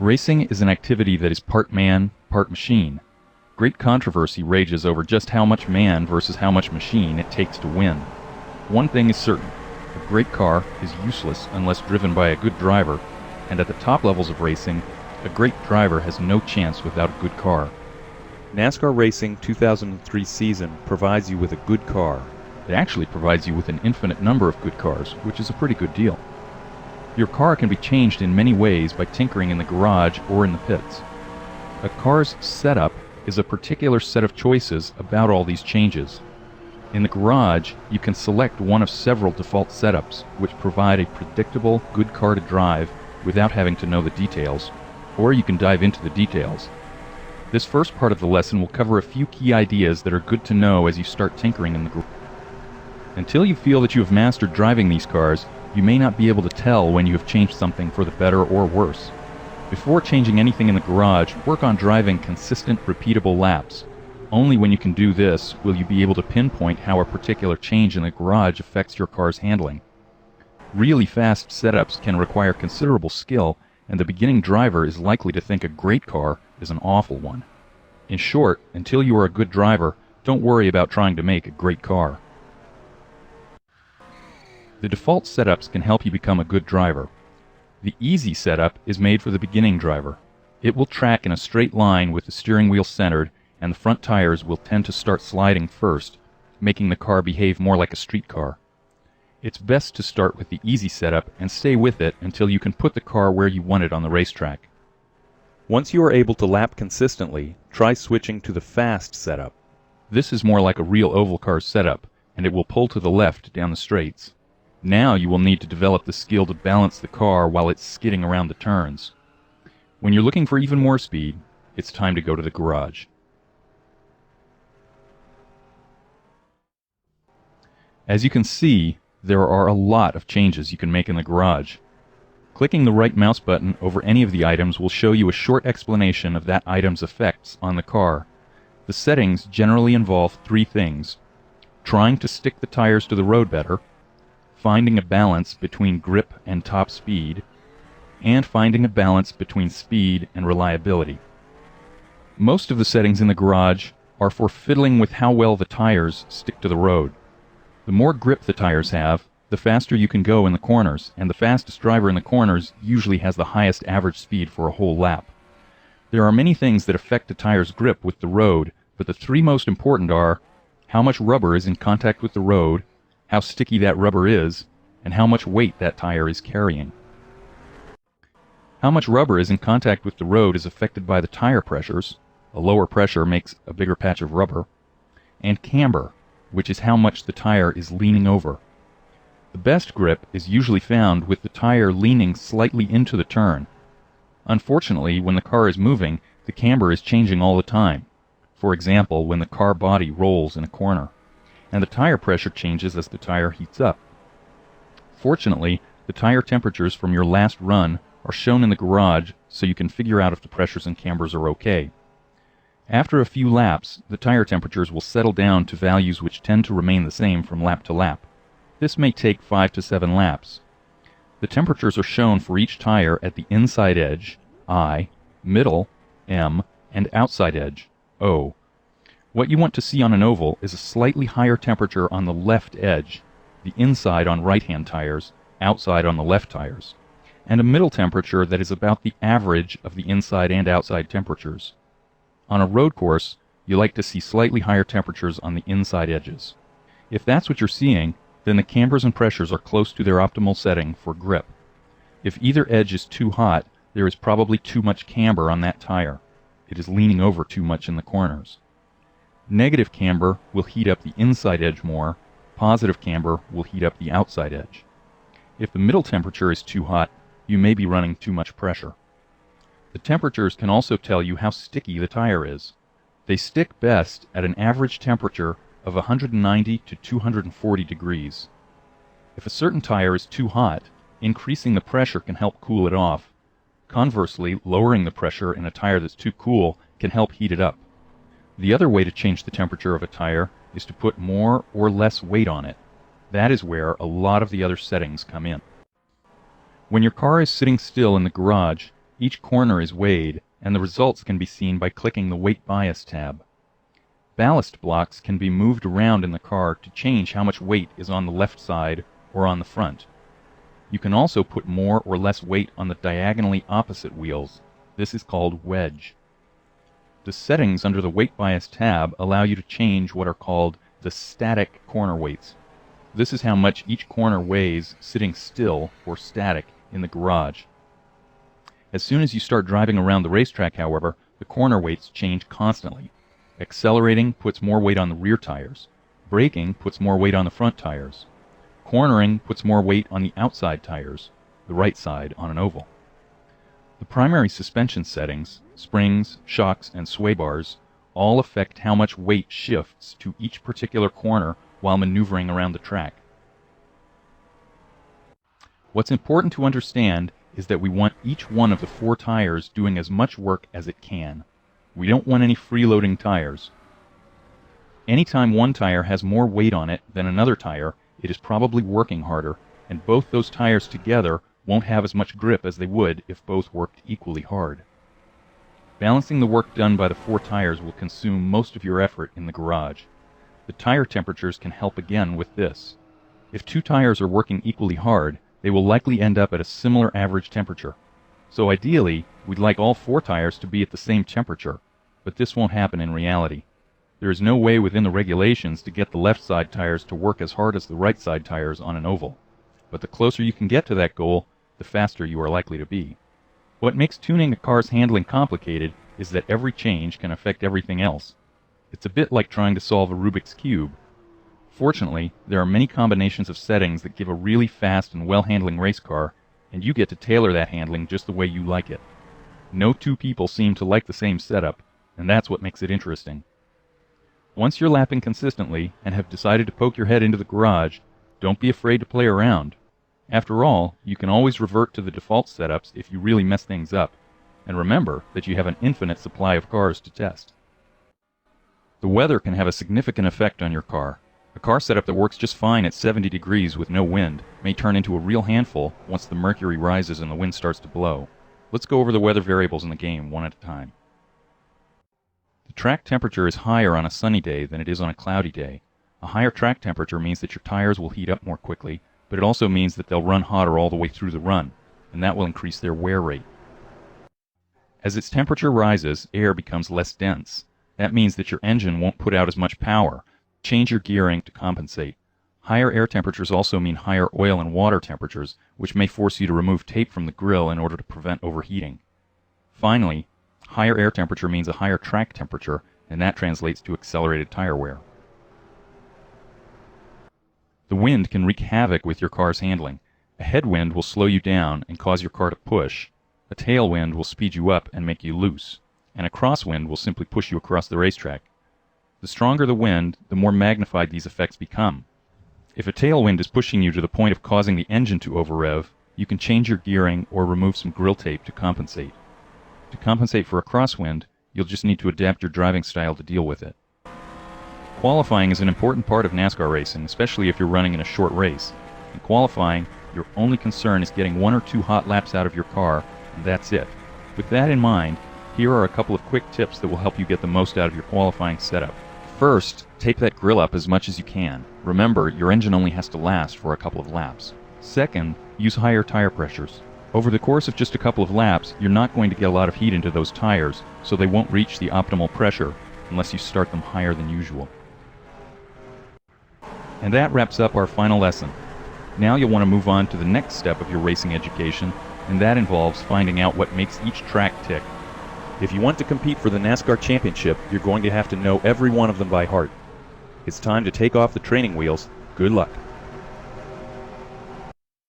Racing is an activity that is part man, part machine. Great controversy rages over just how much man versus how much machine it takes to win. One thing is certain, a great car is useless unless driven by a good driver, and at the top levels of racing, a great driver has no chance without a good car. NASCAR Racing 2003 season provides you with a good car. It actually provides you with an infinite number of good cars, which is a pretty good deal. Your car can be changed in many ways by tinkering in the garage or in the pits. A car's setup is a particular set of choices about all these changes. In the garage, you can select one of several default setups, which provide a predictable, good car to drive without having to know the details, or you can dive into the details. This first part of the lesson will cover a few key ideas that are good to know as you start tinkering in the garage. Until you feel that you have mastered driving these cars, you may not be able to tell when you have changed something for the better or worse. Before changing anything in the garage, work on driving consistent, repeatable laps. Only when you can do this will you be able to pinpoint how a particular change in the garage affects your car's handling. Really fast setups can require considerable skill, and the beginning driver is likely to think a great car is an awful one. In short, until you are a good driver, don't worry about trying to make a great car. The default setups can help you become a good driver. The easy setup is made for the beginning driver. It will track in a straight line with the steering wheel centered, and the front tires will tend to start sliding first, making the car behave more like a street car. It's best to start with the easy setup and stay with it until you can put the car where you want it on the racetrack. Once you are able to lap consistently, try switching to the fast setup. This is more like a real oval car setup, and it will pull to the left down the straights. Now you will need to develop the skill to balance the car while it's skidding around the turns. When you're looking for even more speed, it's time to go to the garage. As you can see, there are a lot of changes you can make in the garage. Clicking the right mouse button over any of the items will show you a short explanation of that item's effects on the car. The settings generally involve three things: trying to stick the tires to the road better, finding a balance between grip and top speed, and finding a balance between speed and reliability. Most of the settings in the garage are for fiddling with how well the tires stick to the road. The more grip the tires have, the faster you can go in the corners, and the fastest driver in the corners usually has the highest average speed for a whole lap. There are many things that affect a tire's grip with the road, but the three most important are how much rubber is in contact with the road, how sticky that rubber is, and how much weight that tire is carrying. How much rubber is in contact with the road is affected by the tire pressures. A lower pressure makes a bigger patch of rubber. And camber, which is how much the tire is leaning over. The best grip is usually found with the tire leaning slightly into the turn. Unfortunately, when the car is moving, the camber is changing all the time. For example, when the car body rolls in a corner. And the tire pressure changes as the tire heats up. Fortunately, the tire temperatures from your last run are shown in the garage so you can figure out if the pressures and cambers are okay. After a few laps, the tire temperatures will settle down to values which tend to remain the same from lap to lap. This may take 5 to 7 laps. The temperatures are shown for each tire at the inside edge, I, middle, M, and outside edge, O. What you want to see on an oval is a slightly higher temperature on the left edge, the inside on right-hand tires, outside on the left tires, and a middle temperature that is about the average of the inside and outside temperatures. On a road course, you like to see slightly higher temperatures on the inside edges. If that's what you're seeing, then the cambers and pressures are close to their optimal setting for grip. If either edge is too hot, there is probably too much camber on that tire. It is leaning over too much in the corners. Negative camber will heat up the inside edge more. Positive camber will heat up the outside edge. If the middle temperature is too hot, you may be running too much pressure. The temperatures can also tell you how sticky the tire is. They stick best at an average temperature of 190 to 240 degrees. If a certain tire is too hot, increasing the pressure can help cool it off. Conversely, lowering the pressure in a tire that's too cool can help heat it up. The other way to change the temperature of a tire is to put more or less weight on it. That is where a lot of the other settings come in. When your car is sitting still in the garage, Each corner is weighed, and the results can be seen by clicking the Weight Bias tab. Ballast blocks can be moved around in the car to change how much weight is on the left side or on the front. You can also put more or less weight on the diagonally opposite wheels. This is called wedge. The settings under the Weight Bias tab allow you to change what are called the static corner weights. This is how much each corner weighs sitting still or static in the garage. As soon as you start driving around the racetrack, however, the corner weights change constantly. Accelerating puts more weight on the rear tires. Braking puts more weight on the front tires. Cornering puts more weight on the outside tires, the right side on an oval. The primary suspension settings, springs, shocks, and sway bars, all affect how much weight shifts to each particular corner while maneuvering around the track. What's important to understand is that we want each one of the 4 tires doing as much work as it can. We don't want any freeloading tires. Anytime one tire has more weight on it than another tire, it is probably working harder, and both those tires together won't have as much grip as they would if both worked equally hard. Balancing the work done by the 4 tires will consume most of your effort in the garage. The tire temperatures can help again with this. If 2 tires are working equally hard, they will likely end up at a similar average temperature. So ideally, we'd like all 4 tires to be at the same temperature, but this won't happen in reality. There is no way within the regulations to get the left side tires to work as hard as the right side tires on an oval. But the closer you can get to that goal, the faster you are likely to be. What makes tuning a car's handling complicated is that every change can affect everything else. It's a bit like trying to solve a Rubik's Cube. Fortunately, there are many combinations of settings that give a really fast and well-handling race car, and you get to tailor that handling just the way you like it. No 2 people seem to like the same setup, and that's what makes it interesting. Once you're lapping consistently and have decided to poke your head into the garage, don't be afraid to play around. After all, you can always revert to the default setups if you really mess things up, and remember that you have an infinite supply of cars to test. The weather can have a significant effect on your car. A car setup that works just fine at 70 degrees with no wind may turn into a real handful once the mercury rises and the wind starts to blow. Let's go over the weather variables in the game one at a time. The track temperature is higher on a sunny day than it is on a cloudy day. A higher track temperature means that your tires will heat up more quickly, but it also means that they'll run hotter all the way through the run, and that will increase their wear rate. As its temperature rises, air becomes less dense. That means that your engine won't put out as much power. Change your gearing to compensate. Higher air temperatures also mean higher oil and water temperatures, which may force you to remove tape from the grill in order to prevent overheating. Finally, higher air temperature means a higher track temperature, and that translates to accelerated tire wear. The wind can wreak havoc with your car's handling. A headwind will slow you down and cause your car to push. A tailwind will speed you up and make you loose. And a crosswind will simply push you across the racetrack. The stronger the wind, the more magnified these effects become. If a tailwind is pushing you to the point of causing the engine to over-rev, you can change your gearing or remove some grill tape to compensate. To compensate for a crosswind, you'll just need to adapt your driving style to deal with it. Qualifying is an important part of NASCAR racing, especially if you're running in a short race. In qualifying, your only concern is getting 1 or 2 hot laps out of your car, and that's it. With that in mind, here are a couple of quick tips that will help you get the most out of your qualifying setup. First, tape that grill up as much as you can. Remember, your engine only has to last for a couple of laps. Second, use higher tire pressures. Over the course of just a couple of laps, you're not going to get a lot of heat into those tires, so they won't reach the optimal pressure unless you start them higher than usual. And that wraps up our final lesson. Now you'll want to move on to the next step of your racing education, and that involves finding out what makes each track tick. If you want to compete for the NASCAR Championship, you're going to have to know every one of them by heart. It's time to take off the training wheels. Good luck.